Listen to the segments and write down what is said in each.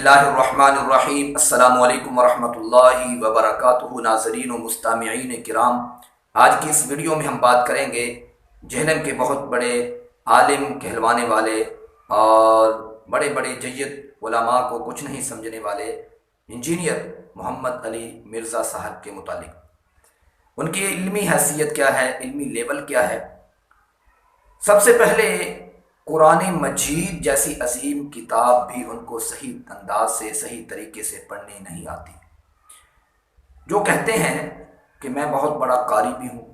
بسم اللہ الرحمن الرحیم۔ السلام علیکم ورحمۃ اللہ وبرکاتہ۔ ناظرین و مستمعین کرام، آج کی اس ویڈیو میں ہم بات کریں گے جہنم کے بہت بڑے عالم کہلوانے والے اور بڑے بڑے جید علماء کو کچھ نہیں سمجھنے والے انجینئر محمد علی مرزا صاحب کے متعلق۔ ان کی علمی حیثیت کیا ہے، علمی لیول کیا ہے۔ سب سے پہلے قرآن مجید جیسی عظیم کتاب بھی ان کو صحیح انداز سے، صحیح طریقے سے پڑھنے نہیں آتی۔ جو کہتے ہیں کہ میں بہت بڑا قاری بھی ہوں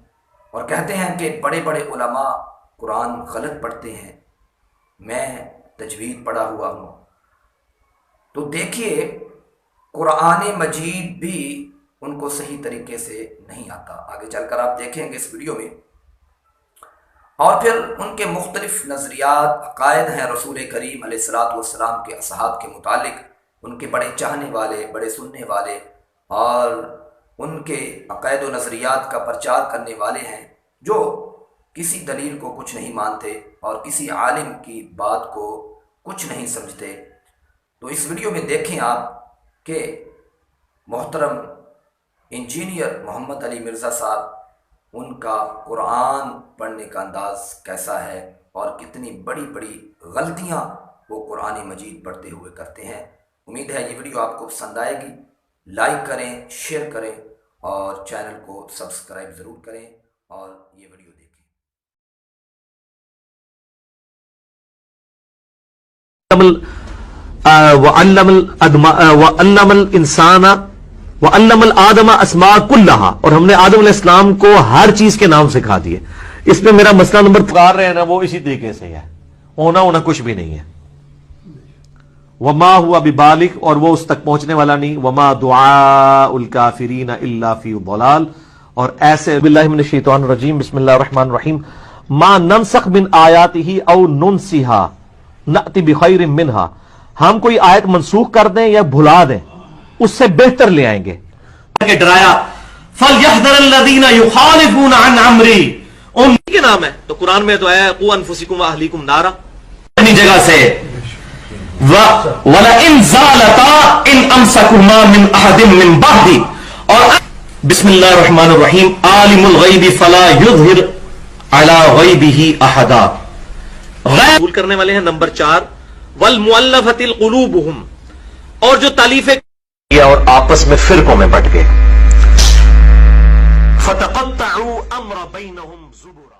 اور کہتے ہیں کہ بڑے بڑے علماء قرآن غلط پڑھتے ہیں، میں تجوید پڑھا ہوا ہوں، تو دیکھیے قرآن مجید بھی ان کو صحیح طریقے سے نہیں آتا۔ آگے چل کر آپ دیکھیں گے اس ویڈیو میں۔ اور پھر ان کے مختلف نظریات، عقائد ہیں رسول کریم علیہ الصلوۃ والسلام کے اصحاب کے متعلق۔ ان کے بڑے چاہنے والے، بڑے سننے والے اور ان کے عقائد و نظریات کا پرچار کرنے والے ہیں، جو کسی دلیل کو کچھ نہیں مانتے اور کسی عالم کی بات کو کچھ نہیں سمجھتے۔ تو اس ویڈیو میں دیکھیں آپ کہ محترم انجینئر محمد علی مرزا صاحب، ان کا قرآن پڑھنے کا انداز کیسا ہے اور کتنی بڑی بڑی غلطیاں وہ قرآن مجید پڑھتے ہوئے کرتے ہیں۔ امید ہے یہ ویڈیو آپ کو پسند آئے گی۔ لائک کریں، شیئر کریں اور چینل کو سبسکرائب ضرور کریں اور یہ ویڈیو دیکھیں۔ وَعَلَّمَ الْإِنسَانَ وَعَلَّمَ الْآدَمَ أَسْمَاءَ كُلَّهَا، اور ہم نے آدم علیہ السلام کو ہر چیز کے نام سکھا دیے۔ اس میں میرا مسئلہ نمبر پکار رہے ہیں نا، وہ اسی طریقے سے ہے، ہونا کچھ بھی نہیں ہے۔ وَمَا هُوَ بِبَالِغٍ، اور وہ اس تک پہنچنے والا نہیں۔ وَمَا دُعَاءُ الْكَافِرِينَ إِلَّا فِي ضَلَالٍ، اور ایسے باللہ من الشیطان الرجیم، بسم اللہ الرحمن الرحیم، مَا نَنسَخْ مِنْ آیَاتِهِ أَوْ نُنْسِهَا نَأْتِ بِخَيْرٍ مِنْهَا، ہم کوئی آیت منسوخ کر دیں یا بھلا دیں، اس سے بہتر لے آئیں گے۔ کہ ڈرایا فَلْيَحْذَرِ الَّذِينَ يُخَالِفُونَ عَنْ أَمْرِهِ، ان کے نام ہے تو قرآن میں تو ہے قُوْ أَنفُسِكُمْ وَأَهْلِيكُمْ نَارًا، اپنی جگہ سے وَلَئِنْ زَالَتَا إِنْ أَمْسَكُهُمَا مِنْ أَحَدٍ مِنْ بَعْدِهِ، اور بسم اللہ الرحمن الرحیم، عالم الغیب فلا یظہر علی غیبہ احدا، غیب قبول کرنے والے ہیں۔ نمبر 4، والمؤلفۃ القلوبہم، اور جو تالیف اور آپس میں فرقوں میں بٹ گئے۔ فتقطعوا امر بینہم زبرا۔